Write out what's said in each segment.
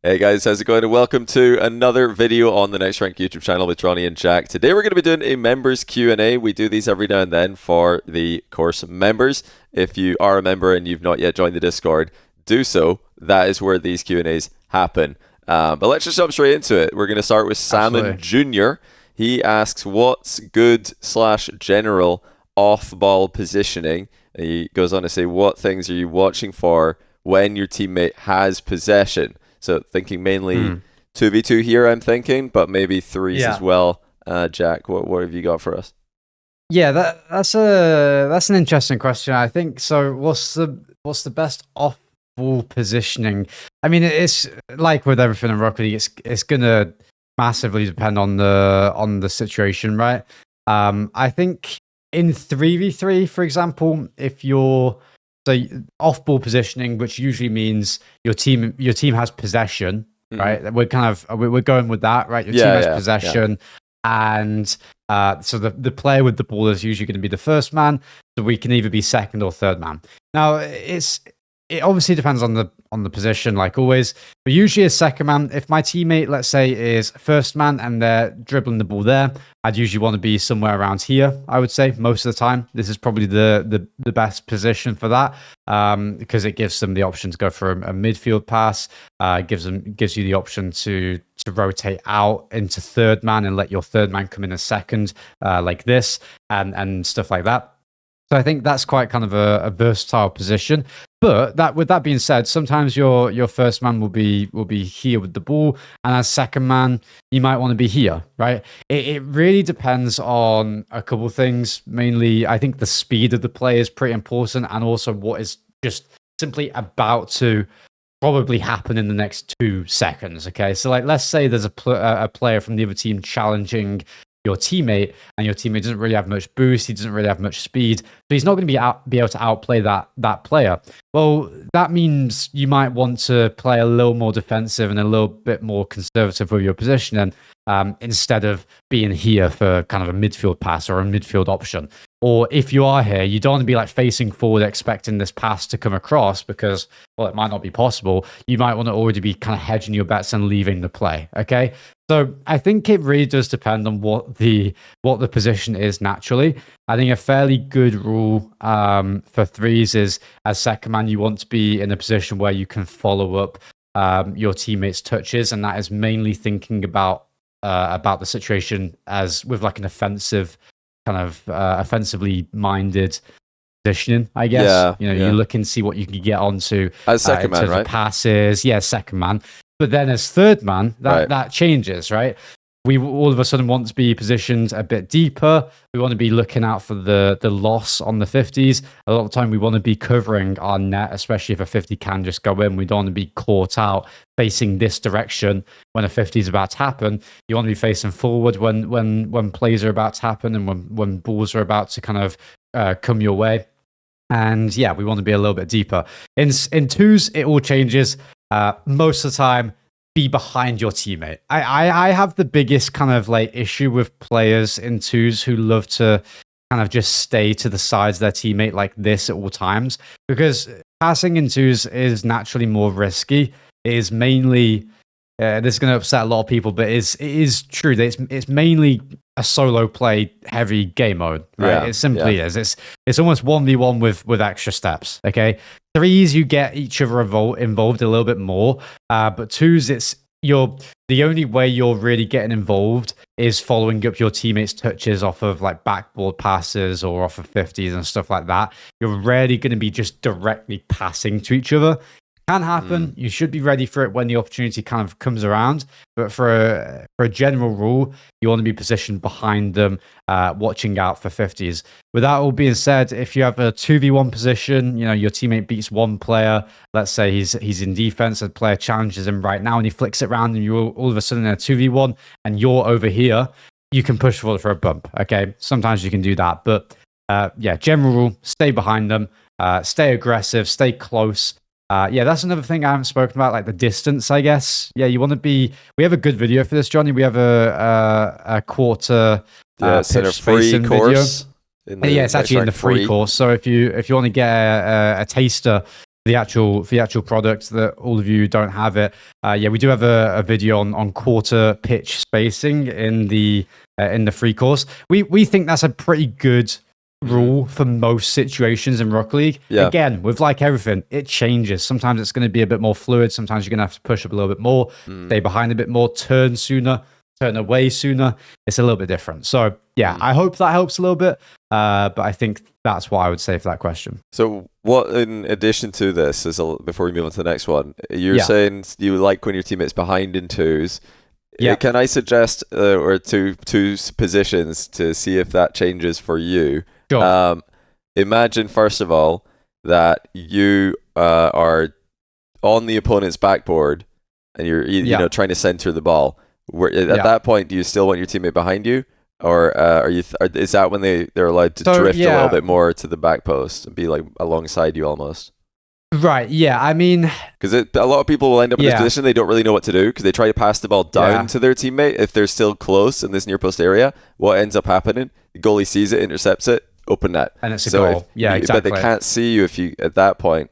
Hey guys, how's it going? And welcome to another video on the Next Rank YouTube channel with Ronnie and Jack. Today we're going to be doing a members Q&A. We do these every now and then for the course members. If you are a member and you've not yet joined the Discord, do so. That is where these Q&As happen. But let's just jump straight into it. We're going to start with Salmon Jr. He asks, what's good/general off-ball positioning? And he goes on to say, what things are you watching for when your teammate has possession? So thinking mainly 2v2 here, I'm thinking, but maybe threes as well. Jack, what have you got for us? Yeah, that's an interesting question. I think so. What's the best off-ball positioning? I mean, it's like with everything in Rocket League, it's gonna massively depend on the situation, right? I think in 3v3, for example, if you're off-ball positioning, which usually means your team has possession, right? We're going with that, right? Your team has possession, and so the player with the ball is usually going to be the first man. So we can either be second or third man. Now it obviously depends on the position, like always. But usually as second man, if my teammate, let's say, is first man and they're dribbling the ball there, I'd usually want to be somewhere around here. I would say most of the time, this is probably the best position for that, because it gives them the option to go for a midfield pass. Gives you the option to rotate out into third man and let your third man come in as second, like this, and stuff like that. So I think that's quite kind of a versatile position. But with that being said, sometimes your first man will be here with the ball, and as second man, you might want to be here, right? It really depends on a couple of things. Mainly, I think the speed of the play is pretty important, and also what is just simply about to probably happen in the next 2 seconds. Okay, so like let's say there's a player from the other team challenging your teammate, and your teammate doesn't really have much boost, he doesn't really have much speed, so he's not going to be able to outplay that player. Well, that means you might want to play a little more defensive and a little bit more conservative with your positioning, instead of being here for kind of a midfield pass or a midfield option. Or if you are here, you don't want to be like facing forward expecting this pass to come across, because, well, it might not be possible. You might want to already be kind of hedging your bets and leaving the play. Okay, so I think it really does depend on what the position is naturally. I think a fairly good rule for threes is, as second man, you want to be in a position where you can follow up your teammates' touches, and that is mainly thinking about the situation as with like an offensive kind of offensively minded positioning, I guess. You look and see what you can get onto as second man, right? Passes, second man. But then as third man, that changes, right? We all of a sudden want to be positioned a bit deeper. We want to be looking out for the loss on the 50s. A lot of the time we want to be covering our net, especially if a 50 can just go in. We don't want to be caught out facing this direction when a 50 is about to happen. You want to be facing forward when plays are about to happen, and when balls are about to kind of come your way. And we want to be a little bit deeper. In twos, it all changes. Most of the time, be behind your teammate. I have the biggest kind of like issue with players in twos who love to kind of just stay to the sides of their teammate like this at all times, because passing in twos is naturally more risky. It is mainly this is going to upset a lot of people, but it is true that it's mainly a solo play heavy game mode, right? It simply is. It's almost 1v1 with extra steps. Okay, threes you get each other involved a little bit more, but twos the only way you're really getting involved is following up your teammates' touches off of like backboard passes or off of 50s and stuff like that. You're rarely going to be just directly passing to each other. Can happen. You should be ready for it when the opportunity kind of comes around. But for a general rule, you want to be positioned behind them, watching out for 50s. With that all being said, if you have a 2v1 position, your teammate beats one player. Let's say he's in defense, a player challenges him right now, and he flicks it around, and you're all of a sudden in a 2v1, and you're over here. You can push for a bump. Okay, sometimes you can do that, but general rule: stay behind them, stay aggressive, stay close. That's another thing I haven't spoken about, like the distance, I guess. You want to be... We have a good video for this, Johnny. We have a quarter pitch free course. It's actually in the free course. So if you want to get a taster the actual product that all of you don't have it. Yeah, we do have a video on quarter pitch spacing in the free course. We think that's a pretty good rule for most situations in Rocket League. Yeah. Again, with like everything, it changes. Sometimes it's going to be a bit more fluid. Sometimes you're going to have to push up a little bit more, stay behind a bit more, turn sooner, turn away sooner. It's a little bit different. So yeah, I hope that helps a little bit. But I think that's what I would say for that question. So what, in addition to this, before we move on to the next one, you're saying you like when your teammate's behind in twos. Yeah. Can I suggest or two positions to see if that changes for you? Sure. Imagine, first of all, that you are on the opponent's backboard and you're you know, trying to center the ball. At that point, do you still want your teammate behind you? Or is that when they're allowed to drift a little bit more to the back post and be like alongside you almost? Right, yeah, I mean... Because a lot of people will end up in this position, they don't really know what to do, because they try to pass the ball down to their teammate if they're still close in this near post area. What ends up happening? The goalie sees it, intercepts it, open net. And it's a goal. Exactly. But they can't see you if you, at that point,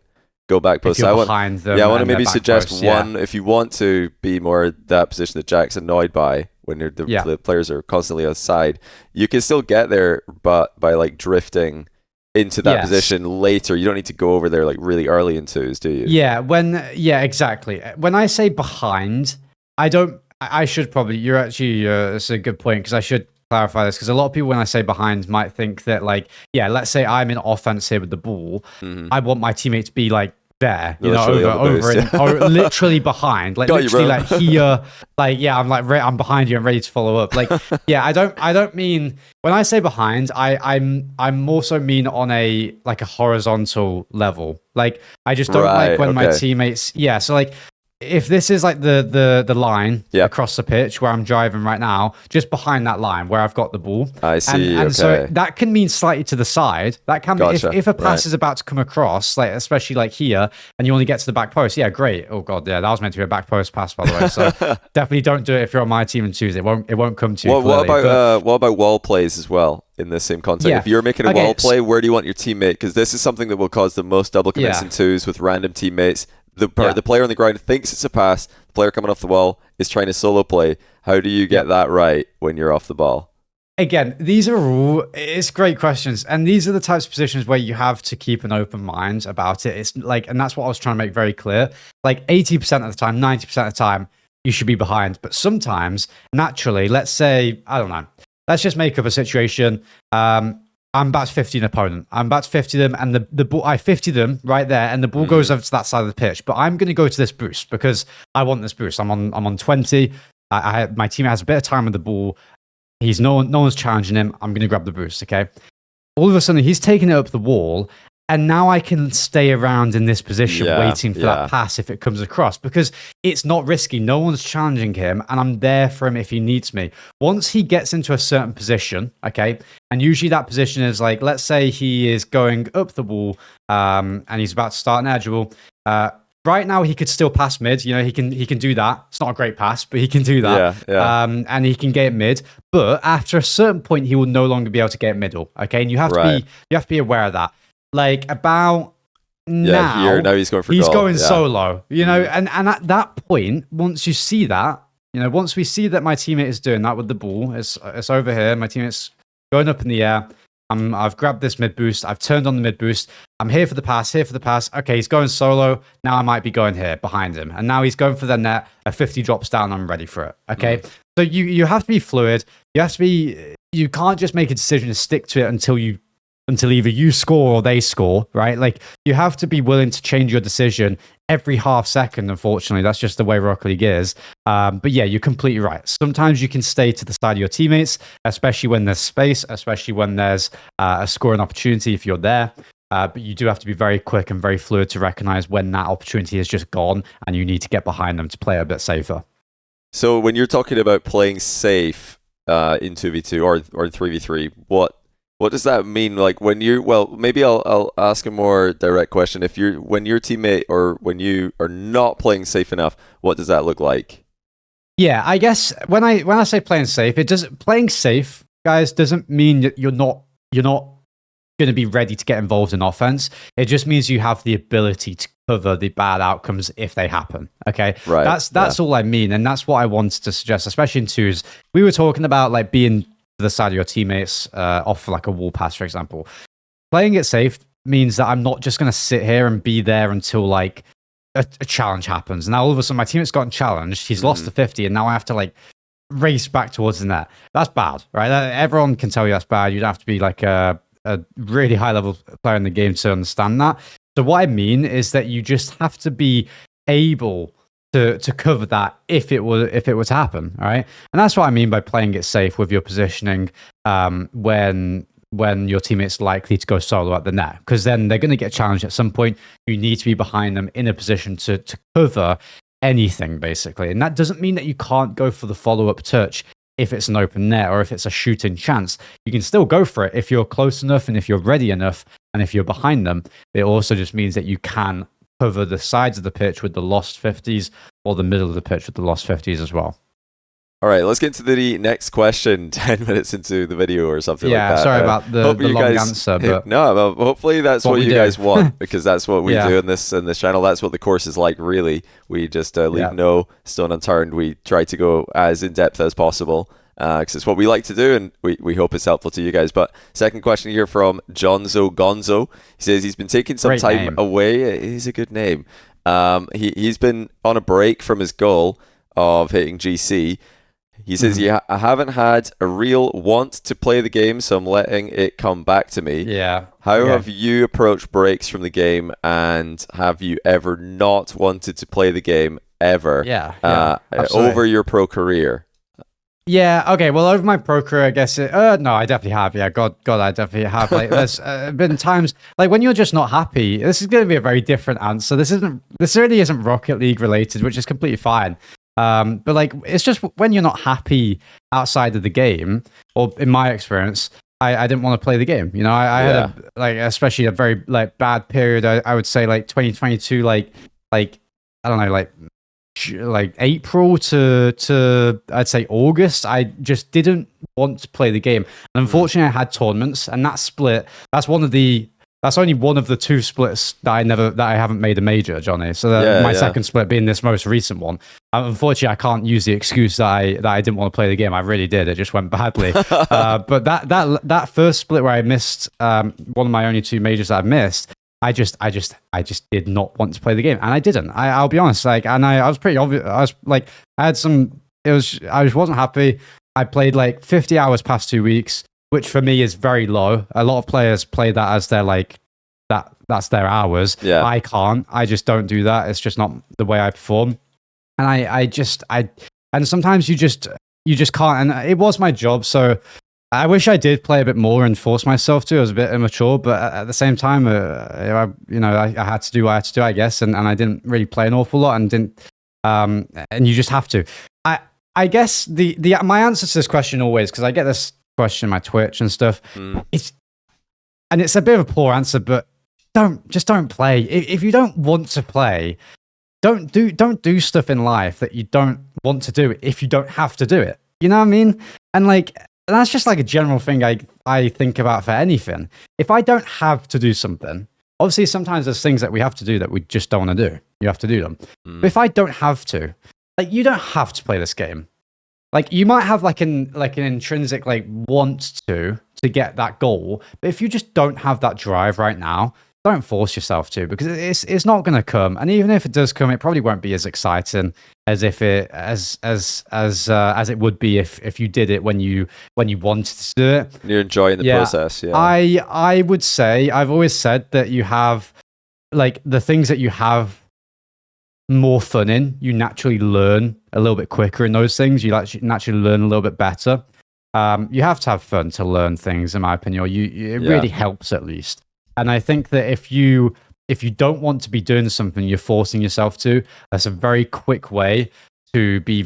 go back post. If you're behind them. Yeah, I want to maybe suggest one, if you want to be more that position that Jack's annoyed by, when the players are constantly outside, you can still get there, but by like drifting into that position later. You don't need to go over there like really early in twos, do you? Yeah, exactly. When I say behind, I should probably, you're actually, it's a good point, because I should clarify this, because a lot of people, when I say behind, might think that like, let's say I'm in offense here with the ball. I want my teammate to be like there, you know, over literally behind, like literally like here, like I'm behind you and ready to follow up. Like, I don't mean, when I say behind, I'm more so mean on a like a horizontal level. Like, I just don't like when my teammates, so like, if this is like the line across the pitch where I'm driving right now, just behind that line where I've got the ball. I see. And so that can mean slightly to the side. That can be if a pass is about to come across, like especially like here, and you only get to the back post. Yeah, great. Oh god, that was meant to be a back post pass, by the way. So definitely don't do it if you're on my team in twos. It won't come to you. What about wall plays as well? In the same context, if you're making a wall play, where do you want your teammate? Because this is something that will cause the most double commits in twos with random teammates. The player on the ground thinks it's a pass. The player coming off the wall is trying to solo play. How do you get that right when you're off the ball? Again, it's great questions. And these are the types of positions where you have to keep an open mind about it. It's like, and that's what I was trying to make very clear. Like 80% of the time, 90% of the time, you should be behind. But sometimes, naturally, let's say, I don't know, let's just make up a situation. I'm about to 50 an opponent. I'm about to 50 them, and the ball, I 50 them right there, and the ball goes over to that side of the pitch. But I'm going to go to this boost because I want this boost. I'm on 20. My team has a bit of time with the ball. No one's challenging him. I'm going to grab the boost. Okay. All of a sudden, he's taking it up the wall, and now I can stay around in this position waiting for that pass if it comes across, because it's not risky. No one's challenging him, and I'm there for him if he needs me. Once he gets into a certain position, okay, and usually that position is like, let's say he is going up the wall and he's about to start an edge wall. Right now, he could still pass mid. You know, he can do that. It's not a great pass, but he can do that. And he can get it mid. But after a certain point, he will no longer be able to get middle. Okay, and you have to be aware of that. Like about now he's going for he's goal. Going solo, you know, and at that point, once you see that, you know, once we see that my teammate is doing that with the ball, it's over here, my teammate's going up in the air, I've grabbed this mid boost, I've turned on the mid boost, I'm here for the pass, okay, he's going solo, now I might be going here behind him, and now he's going for the net, a 50 drops down, I'm ready for it, okay? So you have to be fluid, you can't just make a decision to stick to it until either you score or they score, right? Like, you have to be willing to change your decision every half second, unfortunately. That's just the way Rocket League is. But yeah, you're completely right. Sometimes you can stay to the side of your teammates, especially when there's space, especially when there's a scoring opportunity if you're there. But you do have to be very quick and very fluid to recognize when that opportunity is just gone and you need to get behind them to play a bit safer. So when you're talking about playing safe in 2v2 or 3v3, what does that mean? Like when maybe I'll ask a more direct question. When your teammate or when you are not playing safe enough, what does that look like? Yeah, I guess when I say playing safe, playing safe, guys, doesn't mean that you're not going to be ready to get involved in offense. It just means you have the ability to cover the bad outcomes if they happen. Okay, Right. That's all I mean, and that's what I wanted to suggest, especially in twos. We were talking about like being to the side of your teammates off for like a wall pass, for example. Playing it safe means that I'm not just going to sit here and be there until like a challenge happens. Now all of a sudden my teammate's gotten challenged. He's lost to 50, and now I have to like race back towards the net. That's bad, right? Everyone can tell you that's bad. You'd have to be like a really high level player in the game to understand that. So what I mean is that you just have to be able to cover that if it were to happen, all right? And that's what I mean by playing it safe with your positioning when your teammate's likely to go solo at the net, because then they're going to get challenged at some point. You need to be behind them in a position to cover anything, basically. And that doesn't mean that you can't go for the follow-up touch if it's an open net or if it's a shooting chance. You can still go for it if you're close enough and if you're ready enough and if you're behind them. It also just means that you can cover the sides of the pitch with the lost 50s or the middle of the pitch with the lost 50s as well. All right, let's get into the next question 10 minutes into the video or something like that. Yeah, sorry about the long answer. But no, well, hopefully that's what you guys want, because that's what we Yeah. do in this channel. That's what the course is like, really. We just leave no stone unturned. We try to go as in-depth as possible, because it's what we like to do, and we hope it's helpful to you guys. But second question here from Jonzo Gonzo. He says he's been taking some Great time name. away. It is a good name. He's been on a break from his goal of hitting GC. He says, I haven't had a real want to play the game, so I'm letting it come back to me. Yeah. How have you approached breaks from the game, and have you ever not wanted to play the game ever over your pro career? Yeah, okay. Well, over my pro career, I guess no, I definitely have. Yeah, God, I definitely have. Like, there's been times like when you're just not happy. This is going to be a very different answer. This really isn't Rocket League related, which is completely fine. But like, it's just when you're not happy outside of the game, or in my experience, I didn't want to play the game. You know, I had especially a very like bad period. I would say like 2022, like I don't know, like April to I'd say August. I just didn't want to play the game. And unfortunately, I had tournaments, and that split. That's only one of the two splits that I haven't made a major, Johnny. So my second split being this most recent one. Unfortunately, I can't use the excuse that I didn't want to play the game. I really did. It just went badly. But that first split where I missed one of my only two majors that I missed, I just did not want to play the game, and I didn't. I'll be honest. Like, and I was pretty obvious. I was like, I just wasn't happy. I played like 50 hours past 2 weeks, which for me is very low. A lot of players play that as their like that's their hours. Yeah. I can't. I just don't do that. It's just not the way I perform. And and sometimes you just can't. And it was my job, so I wish I did play a bit more and force myself to. I was a bit immature, but at the same time, I had to do what I had to do, I guess, and I didn't really play an awful lot, and didn't. And you just have to. I guess my answer to this question always, because I get this question on my Twitch and stuff. It's a bit of a poor answer, but don't play. If you don't want to play, don't do stuff in life that you don't want to do if you don't have to do it. You know what I mean? And like, that's just like a general thing I think about for anything. If I don't have to do something, obviously sometimes there's things that we have to do that we just don't want to do. You have to do them. But if I don't have to, like, you don't have to play this game. Like, you might have like an intrinsic like want to get that goal, but if you just don't have that drive right now, don't force yourself to, because it's not going to come. And even if it does come, it probably won't be as exciting as if it as it would be if you did it when you wanted to do it. You're enjoying the process. Yeah. I would say, I've always said that you have like the things that you have more fun in, you naturally learn a little bit quicker in those things. You naturally learn a little bit better. You have to have fun to learn things, in my opinion. It really helps, at least. And I think that if you don't want to be doing something you're forcing yourself to, that's a very quick way to be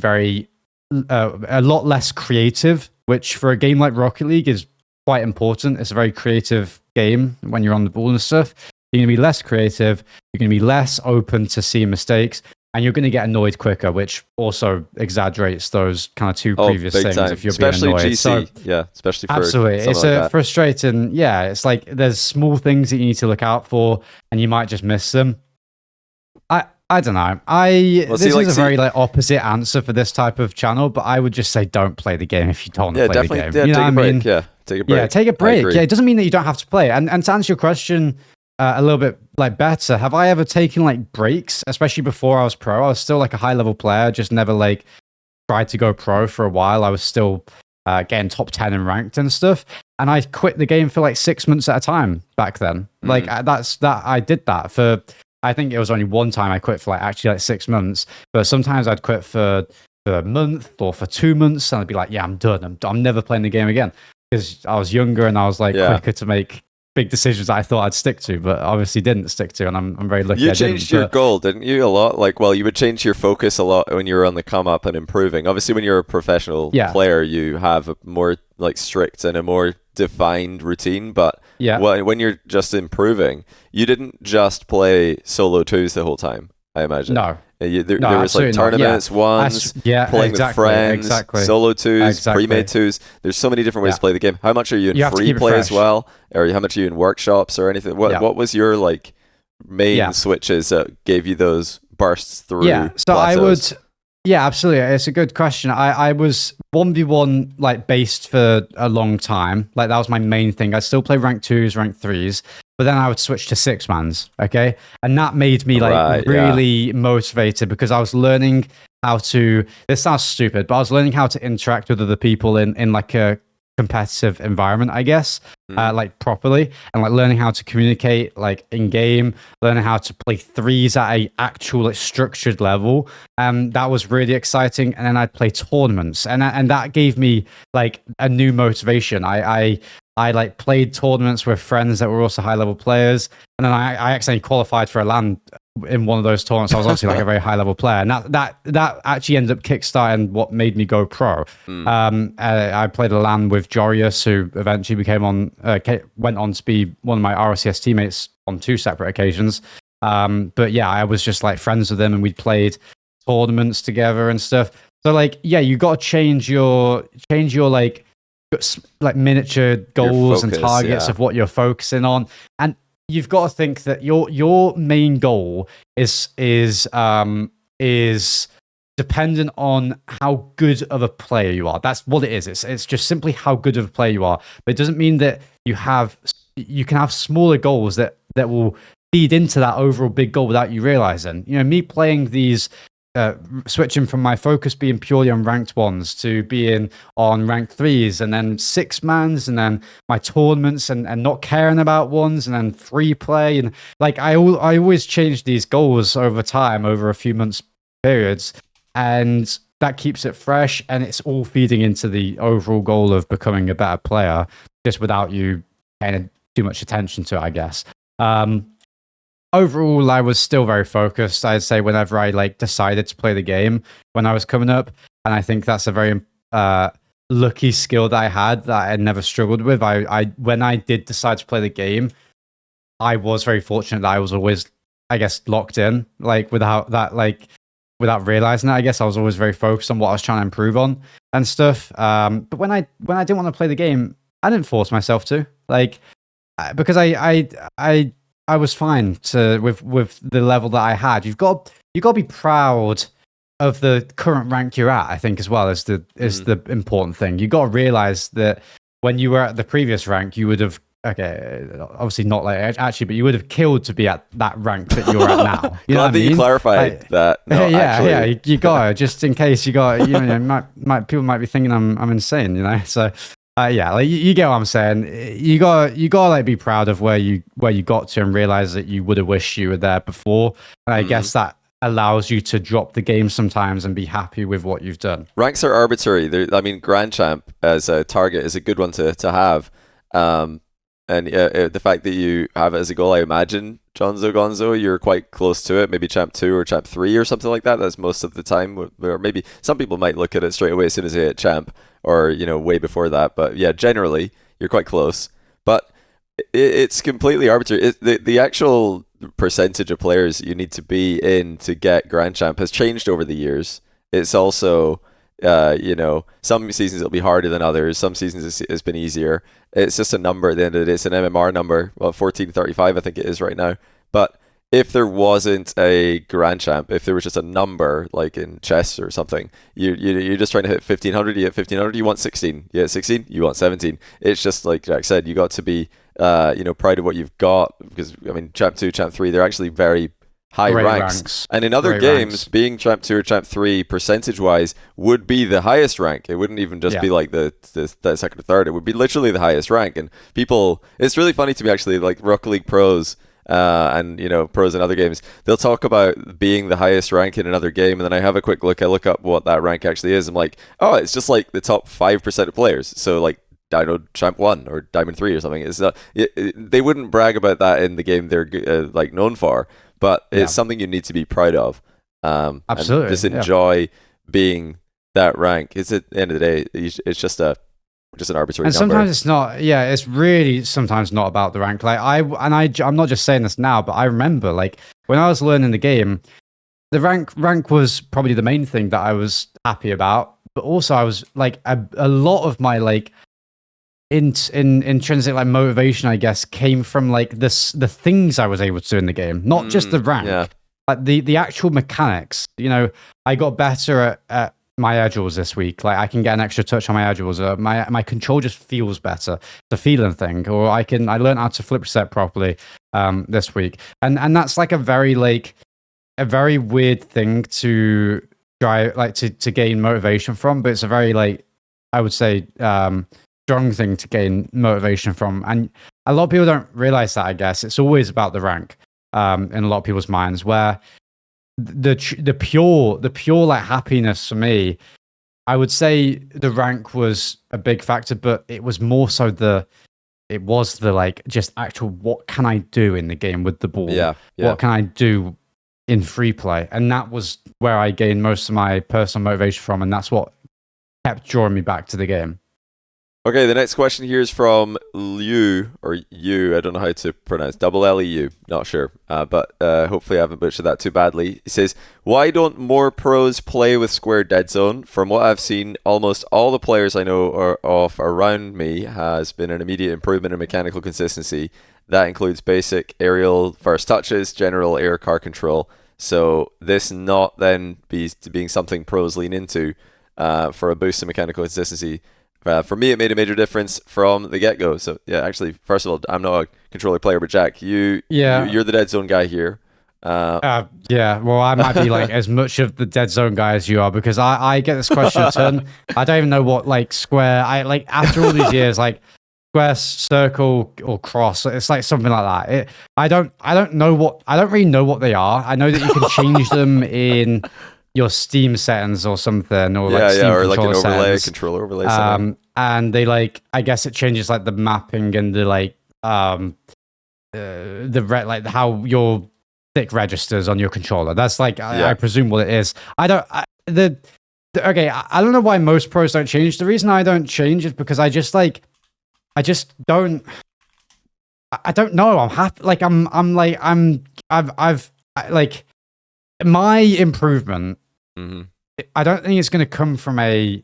a lot less creative, which for a game like Rocket League is quite important. It's a very creative game when you're on the ball and stuff. You're going to be less creative. You're going to be less open to seeing mistakes. and you're going to get annoyed quicker, which also exaggerates those kind of two previous big things time. if you're Especially being annoyed. GC. So, Yeah, especially for absolutely, it's something like a that. frustrating. Yeah, it's like there's small things that you need to look out for, and you might just miss them. I don't know. This is a very like opposite answer for this type of channel, but I would just say don't play the game if you don't want to play the game. Yeah, you know take a what break. I mean? Yeah, take a break. Yeah, take a break. Yeah, it doesn't mean that you don't have to play. And to answer your question a little bit like better, have I ever taken like breaks, especially before I was pro? I was still like a high level player, just never like tried to go pro for a while. I was still getting top 10 and ranked and stuff. And I quit the game for like 6 months at a time back then. Like I did that for, I think it was only one time I quit for like 6 months, but sometimes I'd quit for a month or for 2 months, and I'd be like, yeah, I'm done. I'm never playing the game again, because I was younger and I was like quicker to make big decisions that I thought I'd stick to, but obviously didn't stick to, and I'm very lucky. You changed your goal, didn't you, a lot? Like, well, you would change your focus a lot when you were on the come up and improving. Obviously, when you're a professional player, you have a more like strict and a more defined routine, but when you're just improving, you didn't just play solo twos the whole time, I imagine. No. There was like tournaments, ones, playing with friends, solo twos, pre-made twos. There's so many different ways to play the game. How much are you in free play as well? Or how much are you in workshops or anything? What was your like main switches that gave you those bursts through? Yeah, so plateaus? I would... Yeah, absolutely. It's a good question. I was 1v1 like based for a long time. Like that was my main thing. I still play rank 2s, rank 3s, but then I would switch to 6-mans, okay? And that made me like really motivated, because I was learning how to, this sounds stupid, but I was learning how to interact with other people in like a competitive environment, I guess, like properly, and like learning how to communicate like in game, learning how to play threes at a actual like structured level. That was really exciting. And then I'd play tournaments, and that gave me like a new motivation. I like played tournaments with friends that were also high level players, and then I accidentally qualified for a LAN in one of those tournaments. I was obviously like a very high level player, and that actually ended up kickstarting what made me go pro. I played a LAN with Jorius, who eventually went on to be one of my ROCS teammates on 2 separate occasions. But yeah, I was just like friends with him, and we'd played tournaments together and stuff. So like, yeah, you got to change your like miniature goals focus, and targets of what you're focusing on, and you've got to think that your main goal is dependent on how good of a player you are. That's what it is. It's just simply how good of a player you are. But it doesn't mean that you can have smaller goals that will feed into that overall big goal without you realizing. You know, me playing these. Switching from my focus being purely on ranked 1s to being on ranked 3s, and then 6-mans, and then my tournaments, and not caring about 1s, and then free play, and like I always change these goals over time, over a few months periods, and that keeps it fresh, and it's all feeding into the overall goal of becoming a better player, just without you paying too much attention to it, I guess. Overall, I was still very focused, I'd say, whenever I like decided to play the game when I was coming up. And I think that's a very lucky skill that I had that I never struggled with. When I did decide to play the game, I was very fortunate that I was always, I guess, locked in, like without realizing it. I guess I was always very focused on what I was trying to improve on and stuff. But when I didn't want to play the game, I didn't force myself to, like, because I was fine with the level that I had. You've got to be proud of the current rank you're at, I think, as well as the important thing. You got to realize that when you were at the previous rank, you would have obviously not like actually, but you would have killed to be at that rank that you're at now. You know what I mean? You clarified that. No, yeah, you got to, just in case you got, you know, people might be thinking I'm insane, you know, so. Yeah, like you get what I'm saying. You got like be proud of where you got to, and realize that you would have wished you were there before. And I guess that allows you to drop the game sometimes and be happy with what you've done. Ranks are arbitrary. I mean, Grand Champ as a target is a good one to have. And the fact that you have it as a goal, I imagine, Gonzo, you're quite close to it. Maybe Champ 2 or Champ 3 or something like that. That's most of the time. Or maybe some people might look at it straight away as soon as they hit Champ, or, you know, way before that. But yeah, generally, you're quite close. But It's completely arbitrary. The actual percentage of players you need to be in to get Grand Champ has changed over the years. It's also, some seasons it'll be harder than others. Some seasons it's been easier. It's just a number at the end of the day. It's an MMR number. Well, 1435 I think it is right now. But if there wasn't a Grand Champ, if there was just a number like in chess or something, you're just trying to hit 1500. You hit 1500. You want 16. You hit 16. You want 17. It's just like Jack said. You got to be proud of what you've got, because I mean, Champ 2, Champ 3, they're actually very high ranks. And in other games, being Champ 2 or Champ 3 percentage wise would be the highest rank. It wouldn't even just be like the second or third. It would be literally the highest rank. And people, it's really funny to me actually, like Rocket League pros and pros in other games, they'll talk about being the highest rank in another game, and then I have a quick look, I look up what that rank actually is. I'm like, oh, it's just like the top 5% of players. So like, I don't know, Champ 1 or Diamond 3 or something. It's not, they wouldn't brag about that in the game they're like known for, but it's something you need to be proud of. Absolutely. And just enjoy being that rank. It's at the end of the day, it's just an arbitrary and number. Sometimes it's not. Yeah, it's really sometimes not about the rank. Like I'm not just saying this now, but I remember like when I was learning the game, the rank was probably the main thing that I was happy about. But also I was like a lot of my like intrinsic like motivation, I guess, came from like the things I was able to do in the game, not just the rank. Like the actual mechanics. I got better at my edges this week. Like I can get an extra touch on my edges. My control just feels better. It's a feeling thing. Or I learned how to flip reset properly this week, and that's like a very weird thing to try like to gain motivation from. But it's a very like, I would say, strong thing to gain motivation from, and a lot of people don't realize that. I guess it's always about the rank in a lot of people's minds, where the pure like happiness for me, I would say the rank was a big factor, but it was more so the like just actual what can I do in the game with the ball, what can I do in free play, and that was where I gained most of my personal motivation from, and that's what kept drawing me back to the game. Okay, the next question here is from Liu, or you, I don't know how to pronounce, LLEU, not sure, but hopefully I haven't butchered that too badly. He says, why don't more pros play with Square Deadzone? From what I've seen, almost all the players I know of around me has been an immediate improvement in mechanical consistency. That includes basic aerial first touches, general air car control. So this not then being something pros lean into for a boost in mechanical consistency. For me, it made a major difference from the get-go. So, yeah, actually, first of all, I'm not a controller player, but Jack, you're the Deadzone guy here. Yeah, well, I might be like as much of the Deadzone guy as you are, because I get this question a ton. I don't even know what like square. I like after all these years, like square, circle, or cross. It's like something like that. I don't really know what they are. I know that you can change them in your Steam settings or something, or like Steam or like an overlay, settings. controller overlay. And they like, I guess it changes like the mapping and the like like how your stick registers on your controller. That's like I presume what it is. I don't know why most pros don't change. The reason I don't change is because I don't know. I'm happy. Like I've my improvement. Mm-hmm. I don't think it's going to come from I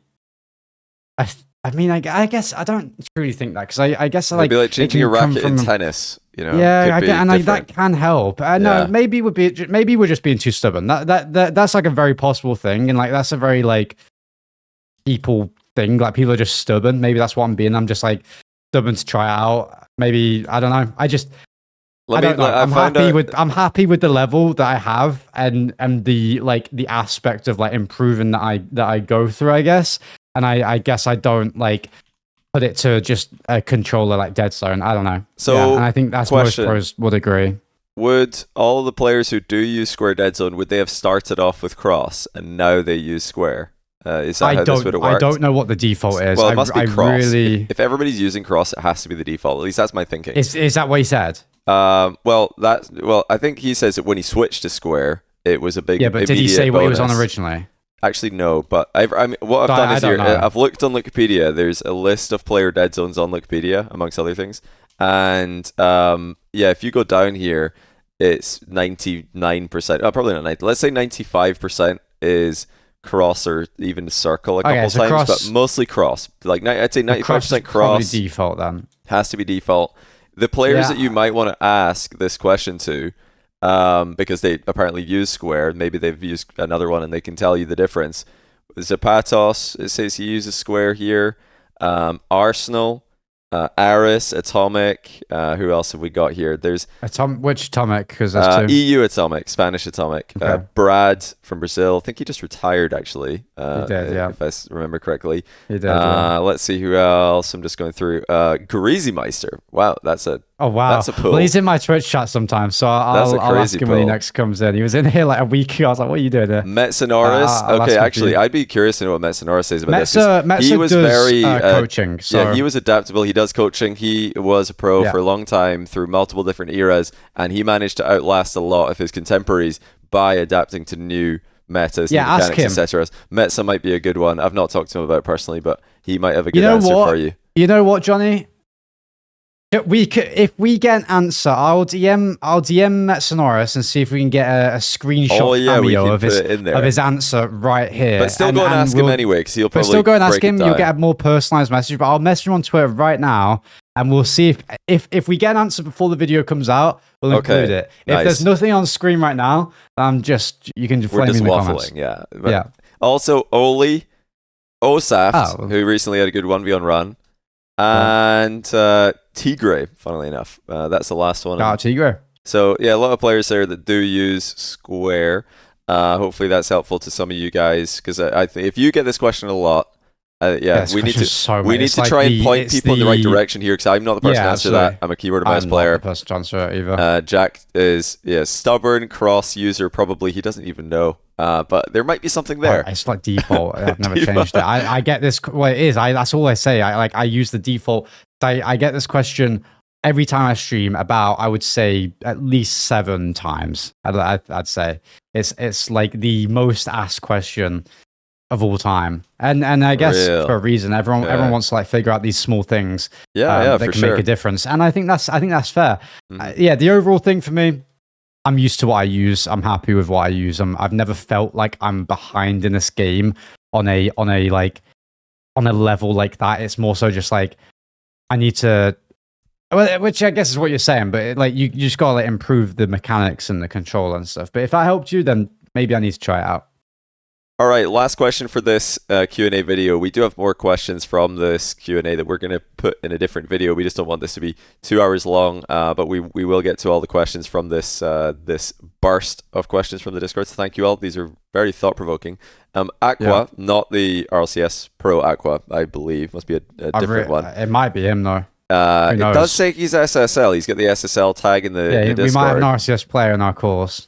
guess I don't truly think that, because I guess it'd be like changing your racket in tennis. That can help. No, maybe we're just being too stubborn. That's like a very possible thing, and like that's a very like people thing. Like people are just stubborn. Maybe that's what I'm being. I'm just like stubborn to try it out. Maybe I don't know. I'm happy with the level that I have, and the aspect of like improving that I go through, I guess. And I guess I don't like put it to just a controller like Deadzone. I don't know. So, and I think that's most pros would agree. Would all the players who do use Square Deadzone, would they have started off with cross and now they use Square? Is that how this would have worked? I don't know what the default is. Well, it must be cross. Really... If everybody's using cross, it has to be the default. At least that's my thinking. Is that what he said? I think he says that when he switched to Square, it was a big. Yeah, but did he say what he was on originally? Actually, no. But what I've done is I've looked on Wikipedia. There's a list of player Deadzones on Wikipedia, amongst other things. And yeah, if you go down here, it's 99%. Oh, probably not 90. Let's say 95% is cross or even circle a couple so times, but mostly cross. Like I'd say 95% cross. Probably default then. Has to be default. The players that you might want to ask this question to, because they apparently use square, maybe they've used another one and they can tell you the difference. Zapatos, it says he uses square here. Arsenal, Aris, Atomic. Who else have we got here? There's which Atomic? Because that's two. EU Atomic, Spanish Atomic. Okay. Brad from Brazil. I think he just retired actually. He did, yeah. If I remember correctly. He did. Yeah. Let's see who else. I'm just going through. Meister. Wow, that's a. Oh wow! That's a pull. Well, he's in my Twitch chat sometimes, so I'll ask him when he next comes in. He was in here like a week ago. I was like, "What are you doing there?" Metsenoris. Okay, actually, I'd be curious to know what Metsenoris says about this. He was does, very coaching. So. Yeah, he was adaptable. He does coaching. He was a pro for a long time through multiple different eras, and he managed to outlast a lot of his contemporaries by adapting to new metas, new mechanics, etc. Metsa might be a good one. I've not talked to him about it personally, but he might have a good answer for you. You know what, Johnny? If we get an answer, I'll DM Metsenoris and see if we can get a screenshot cameo of his answer right here. But still go and ask him anyway, because he'll probably. But still go and ask him. You'll get a more personalized message. But I'll message him on Twitter right now, and we'll see if we get an answer before the video comes out. We'll include it. If there's nothing on screen right now, you can flame me in the comments. Yeah. Yeah. Also, Oli Osaft, who recently had a good 1v1 run. And Tigre, funnily enough. That's the last one. Tigre. So, yeah, a lot of players there that do use square. Hopefully that's helpful to some of you guys, because I think if you get this question a lot, we need to try and point people in the right direction here, because I'm not the person to answer that. I'm a keyboard and mouse player. I'm not the person to answer it either. Jack is stubborn, cross user, probably. He doesn't even know. But there might be something there. It's like default. I've never changed it. I get this. Well, it is. That's all I say. I use the default. I get this question every time I stream about, I would say, at least 7 times. I'd say it's like the most asked question of all time, and I guess for a reason. Everyone wants to like figure out these small things that can make a difference, and I think that's fair. The overall thing for me, I'm used to what I use. I'm happy with what I use. I've never felt like I'm behind in this game on a level like that. It's more so just like I need to, which I guess is what you're saying. But you just gotta improve the mechanics and the control and stuff. But if that helped you, then maybe I need to try it out. All right, last question for this Q&A video. We do have more questions from this Q&A that we're going to put in a different video. We just don't want this to be 2 hours long, but we will get to all the questions from this this burst of questions from the Discord. So thank you all. These are very thought-provoking. Aqua, not the RLCS Pro Aqua, I believe. Must be a different one. It might be him, though. It does say he's SSL. He's got the SSL tag in the Discord. We might have an RCS player in our course.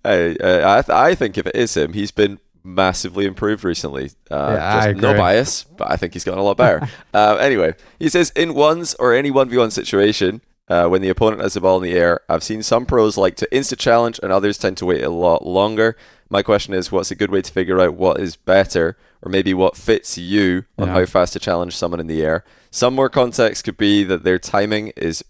I think if it is him, he's been massively improved recently. No bias, but I think he's gotten a lot better. Anyway, he says, in ones or any 1v1 situation, when the opponent has the ball in the air, I've seen some pros like to insta-challenge and others tend to wait a lot longer. My question is, what's a good way to figure out what is better, or maybe what fits you on how fast to challenge someone in the air? Some more context could be that their timing is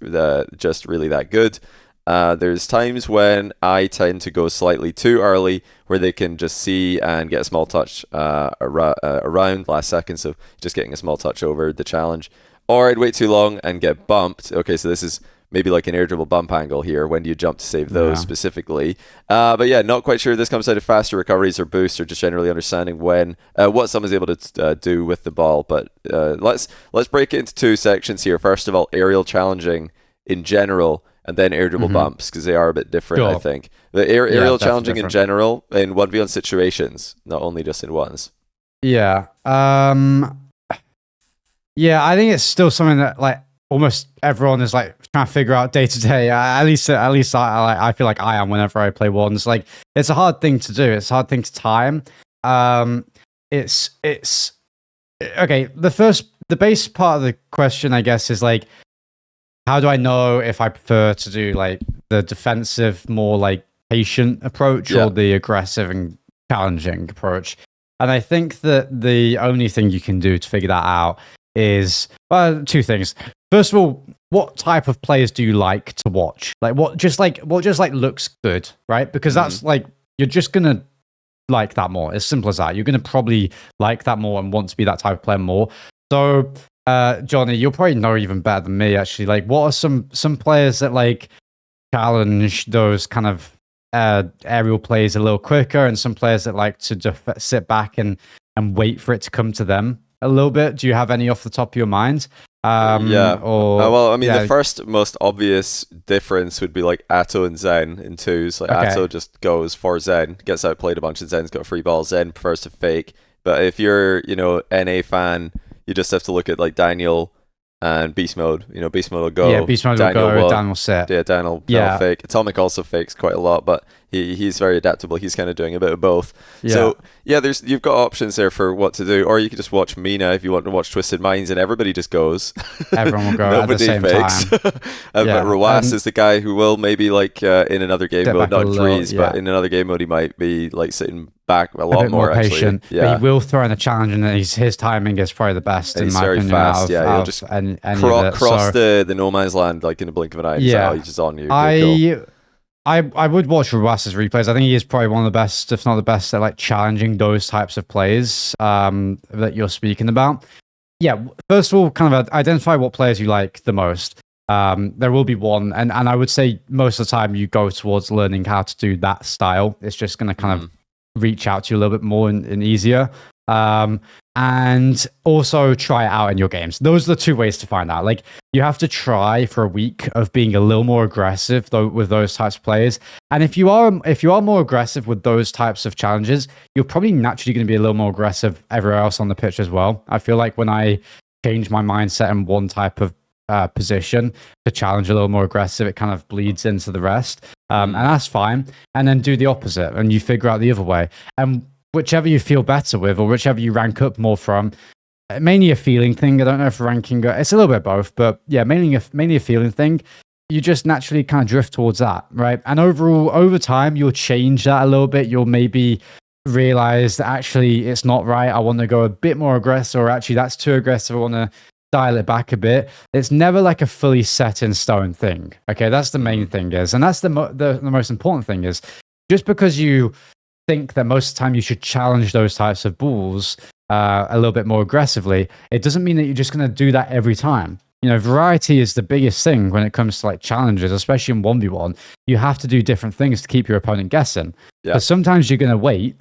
just really that good. There's times when I tend to go slightly too early where they can just see and get a small touch around last second, so just getting a small touch over the challenge. Or I'd wait too long and get bumped. Okay, so this is maybe like an air dribble bump angle here. When do you jump to save those specifically? But yeah, not quite sure. This comes out of faster recoveries or boosts, or just generally understanding when what someone's able to do with the ball. But let's break it into 2 sections here. First of all, aerial challenging in general, and then air dribble bumps, because they are a bit different, I think. The aerial challenging in general, in 1v1 situations, not only just in ones. Yeah. I think it's still something that like almost everyone is like trying to figure out day to day. At least I feel like I am whenever I play ones. Like it's a hard thing to do. It's a hard thing to time. It's okay. The base part of the question, I guess, is like, how do I know if I prefer to do like the defensive, more like patient approach or the aggressive and challenging approach? And I think that the only thing you can do to figure that out is 2 things. first of all, what type of players do you like to watch? Like what just looks good, right? Because that's like you're just gonna like that more. As simple as that. You're gonna probably like that more and want to be that type of player more. So, Johnny, you'll probably know even better than me. Actually, like what are some players that like challenge those kind of aerial plays a little quicker, and some players that like to sit back and wait for it to come to them a little bit? Do you have any off the top of your mind? Well, I mean, the first most obvious difference would be like Atto and Zen in twos. Like Atto just goes for Zen, gets outplayed a bunch, and Zen's got a free ball. Zen prefers to fake. But if you're, NA fan, you just have to look at like Daniel and Beast Mode. Beast Mode will go. Yeah, Beast Mode will go. Dan will set. Yeah, Dan will fake. Atomic also fakes quite a lot, but he's very adaptable. He's kind of doing a bit of both. Yeah. So yeah, you've got options there for what to do, or you could just watch Mina if you want to watch Twisted Minds, and everybody just goes. Everyone will go at the same time. But Rawas is the guy who will maybe like in another game mode, not freeze, but in another game mode he might be like sitting back a lot more patient. Actually. But he will throw in a challenge, and his timing is probably the best. And in he's my very opinion, fast. He'll just cross the no man's land like in a blink of an eye. Yeah, he's just on you. I would watch Rawas's replays. I think he is probably one of the best, if not the best, at like challenging those types of plays that you're speaking about. Yeah, first of all, kind of identify what players you like the most. There will be one, and I would say most of the time you go towards learning how to do that style. It's just going to kind of reach out to you a little bit more and easier. And also try it out in your games. Those are the two ways to find out. Like you have to try for a week of being a little more aggressive though with those types of players. And if you are more aggressive with those types of challenges, you're probably naturally going to be a little more aggressive everywhere else on the pitch as well. I feel like when I change my mindset in one type of position to challenge a little more aggressive, it kind of bleeds into the rest. And that's fine. And then do the opposite and you figure out the other way. And whichever you feel better with, or whichever you rank up more from, mainly a feeling thing. I don't know if ranking, it's a little bit both, but yeah, mainly a feeling thing. You just naturally kind of drift towards that, right? And overall, over time, you'll change that a little bit. You'll maybe realize that actually it's not right. I want to go a bit more aggressive, or actually that's too aggressive. I want to dial it back a bit. It's never like a fully set in stone thing. Okay, that's the main thing is, and that's the most important thing is, just because you think that most of the time you should challenge those types of balls a little bit more aggressively, it doesn't mean that you're just going to do that every time. Variety is the biggest thing when it comes to like challenges, especially in 1v1. You have to do different things to keep your opponent guessing. Yeah. But sometimes you're going to wait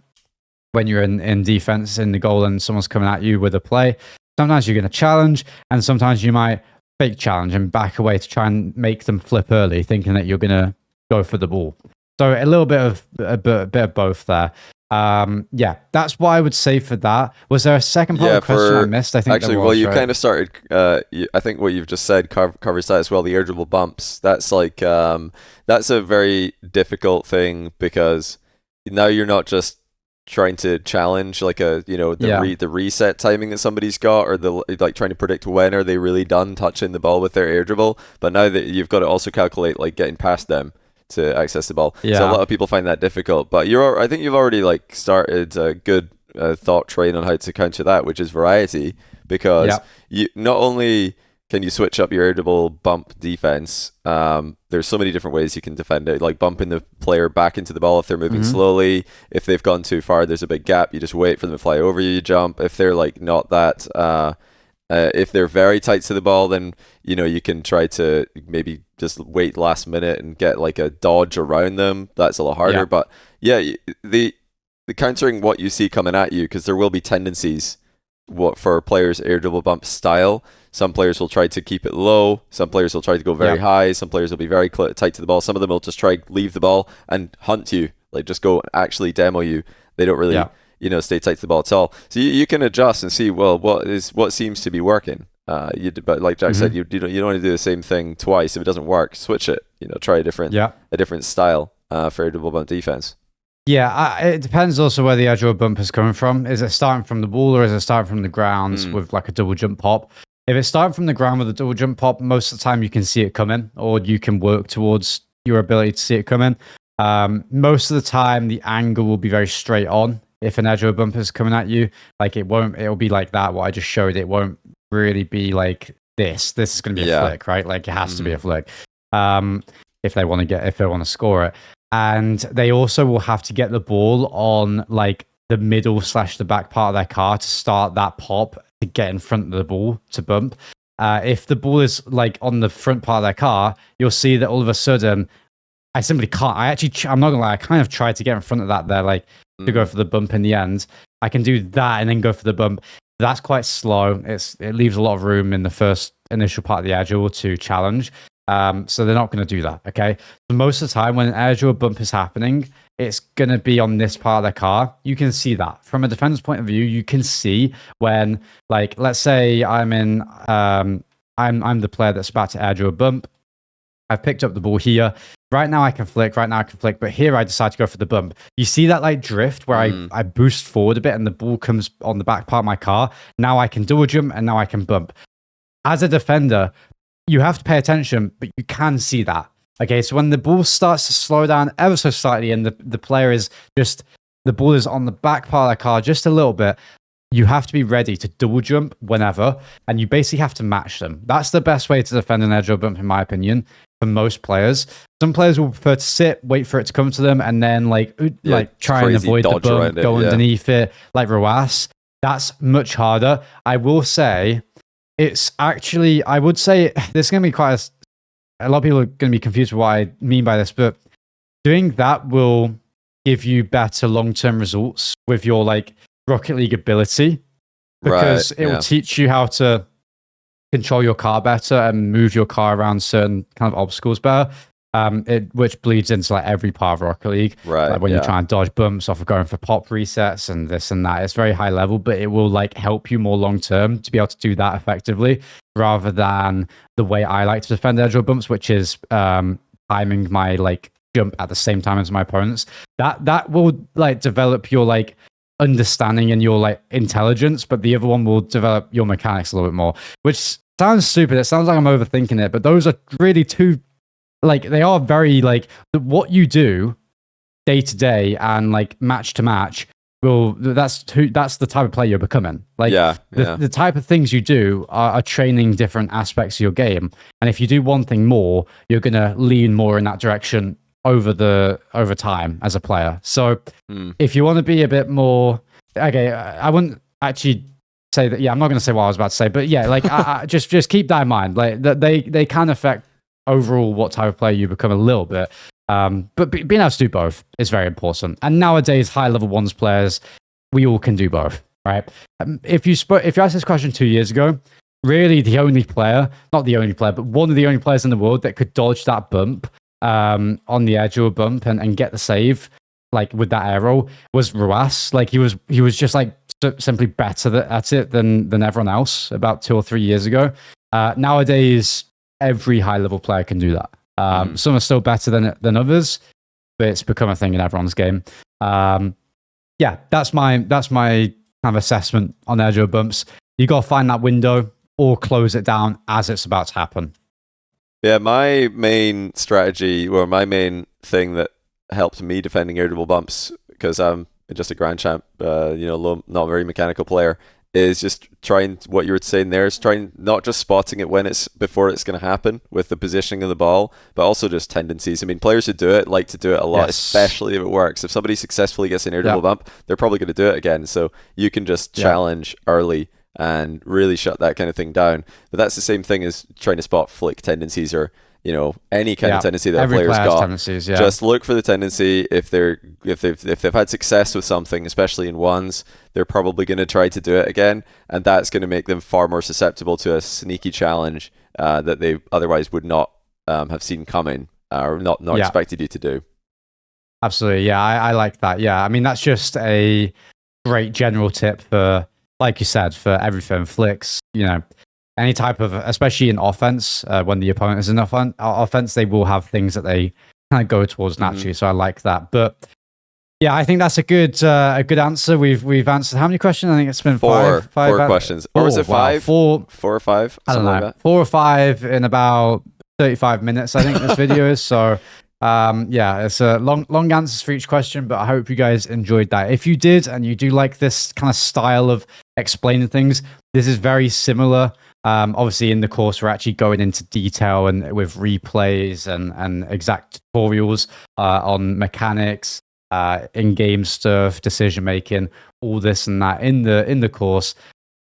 when you're in defense in the goal and someone's coming at you with a play. Sometimes you're going to challenge, and sometimes you might fake challenge and back away to try and make them flip early, thinking that you're going to go for the ball. So a little bit of both there. Yeah, that's what I would say for that. Was there a second part of the question I missed? I think actually, there was, you kind of started. I think what you've just said covers that as well. The air dribble bumps. That's like that's a very difficult thing, because now you're not just trying to challenge like the reset timing that somebody's got, or the like trying to predict when are they really done touching the ball with their air dribble. But now that you've got to also calculate like getting past them to access the ball. So a lot of people find that difficult, but I think you've already like started a good thought train on how to counter that, which is variety, because you not only can you switch up your air dribble bump defense, there's so many different ways you can defend it, like bumping the player back into the ball if they're moving slowly. If they've gone too far, there's a big gap, you just wait for them to fly over you, you jump. If they're like not that if they're very tight to the ball, then you can try to maybe just wait last minute and get like a dodge around them. That's a lot harder. But yeah, the countering what you see coming at you, because there will be tendencies for players' air dribble bump style. Some players will try to keep it low. Some players will try to go very high. Some players will be very tight to the ball. Some of them will just try to leave the ball and hunt you, like just go actually demo you. They don't really stay tight to the ball at all. So you can adjust and see, well, what seems to be working. But like Jack said, you don't want to do the same thing twice. If it doesn't work, switch it. Try a different style for air dribble bump defense. Yeah, it depends also where the air dribble bump is coming from. Is it starting from the ball, or is it starting from the ground with like a double jump pop? If it's starting from the ground with a double jump pop, most of the time you can see it coming, or you can work towards your ability to see it coming. Most of the time, the angle will be very straight on. If an air dribble bump is coming at you, like it'll be like that. What I just showed, it won't really be like this is going to be a flick, right? Like it has to be a flick. If they want to score it. And they also will have to get the ball on like the middle / the back part of their car to start that pop to get in front of the ball to bump. If the ball is like on the front part of their car, you'll see that all of a sudden I simply can't. I'm not gonna lie, I kind of tried to get in front of that there, like to go for the bump in the end. I can do that and then go for the bump. That's quite slow. It leaves a lot of room in the first initial part of the air duel to challenge. So they're not going to do that, okay? So most of the time when an air duel bump is happening, it's going to be on this part of the car. You can see that. From a defender's point of view, you can see when, like, let's say I'm the player that's about to air duel a bump. I've picked up the ball here. Right now I can flick, but here I decide to go for the bump. You see that like drift where I boost forward a bit and the ball comes on the back part of my car. Now I can double jump and now I can bump. As a defender, you have to pay attention, but you can see that. Okay, so when the ball starts to slow down ever so slightly and the player is just, the ball is on the back part of the car just a little bit, you have to be ready to double jump whenever, and you basically have to match them. That's the best way to defend an air duel bump, in my opinion, for most players. Some players will prefer to sit, wait for it to come to them, and then try and avoid the bump, go underneath it, like Roas. That's much harder. I will say, it's actually, I would say, there's going to be quite a lot of people are going to be confused with what I mean by this, but doing that will give you better long-term results with your like Rocket League ability, because it will teach you how to control your car better and move your car around certain kind of obstacles better. Which bleeds into like every part of Rocket League. Like when you're trying to dodge bumps off of going for pop resets and this and that. It's very high level, but it will like help you more long term to be able to do that effectively, rather than the way I like to defend air duel bumps, which is timing my like jump at the same time as my opponents. That will like develop your like understanding and your like intelligence, but the other one will develop your mechanics a little bit more, which sounds stupid. It sounds like I'm overthinking it, but those are really two, like they are very like what you do day to and like match to match. Well, that's the type of player you're becoming. Like the type of things you do are training different aspects of your game, and if you do one thing more, you're gonna lean more in that direction over time as a player. So if you want to be a bit more, okay, I wouldn't actually say that. Yeah, I'm not going to say what I was about to say, but yeah, like I just keep that in mind. Like that they can affect overall what type of player you become a little bit. But being able to do both is very important. And nowadays, high level ones players, we all can do both, right? If you asked this question 2 years ago, really the only player, not the only player, but one of the only players in the world that could dodge that bump on the edge of a bump and get the save like with that arrow was Roas. Like he was just like simply better at it than everyone else about 2 or 3 years ago. Nowadays, every high level player can do that. Some are still better than others, but it's become a thing in everyone's game. Yeah, that's my kind of assessment on air duel bumps. You got to find that window or close it down as it's about to happen. Yeah, my main strategy, or my main thing that helped me defending air duel bumps, because I'm just a grand champ, low, not very mechanical player, is just trying what you were saying there, is trying not just spotting it when it's before it's going to happen with the positioning of the ball, but also just tendencies. I mean, players who do it like to do it a lot, especially if it works. If somebody successfully gets an air duel bump, they're probably going to do it again. So you can just challenge early and really shut that kind of thing down. But that's the same thing as trying to spot flick tendencies or any kind of tendency that every a player's got. Tendencies, Just look for the tendency. If they've had success with something, especially in ones, they're probably going to try to do it again, and that's going to make them far more susceptible to a sneaky challenge that they otherwise would not have seen coming or not expected you to do. Absolutely, yeah, I like that. Yeah, I mean that's just a great general tip for, like you said, for everything, flicks, any type of, especially in offense, when the opponent is in offense, they will have things that they kind of go towards naturally. So I like that. But yeah, I think that's a good answer. We've answered how many questions? I think it's been four questions. Or was it five? Four or five? I don't know. Like 4 or 5 in about 35 minutes, I think this video is. So it's a long answers for each question, but I hope you guys enjoyed that. If you did, and you do like this kind of style of explaining things, this is very similar Obviously, in the course, we're actually going into detail and with replays and exact tutorials on mechanics, in-game stuff, decision making, all this and that in the course.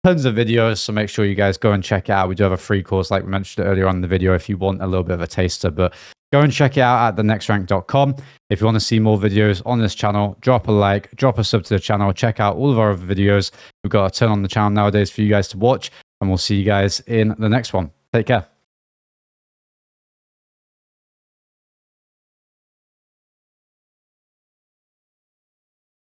Tons of videos, so make sure you guys go and check it out. We do have a free course, like we mentioned earlier on in the video, if you want a little bit of a taster. But go and check it out at thenextrank.com. If you want to see more videos on this channel, drop a like, drop a sub to the channel, check out all of our other videos. We've got a ton on the channel nowadays for you guys to watch, and we'll see you guys in the next one. Take care.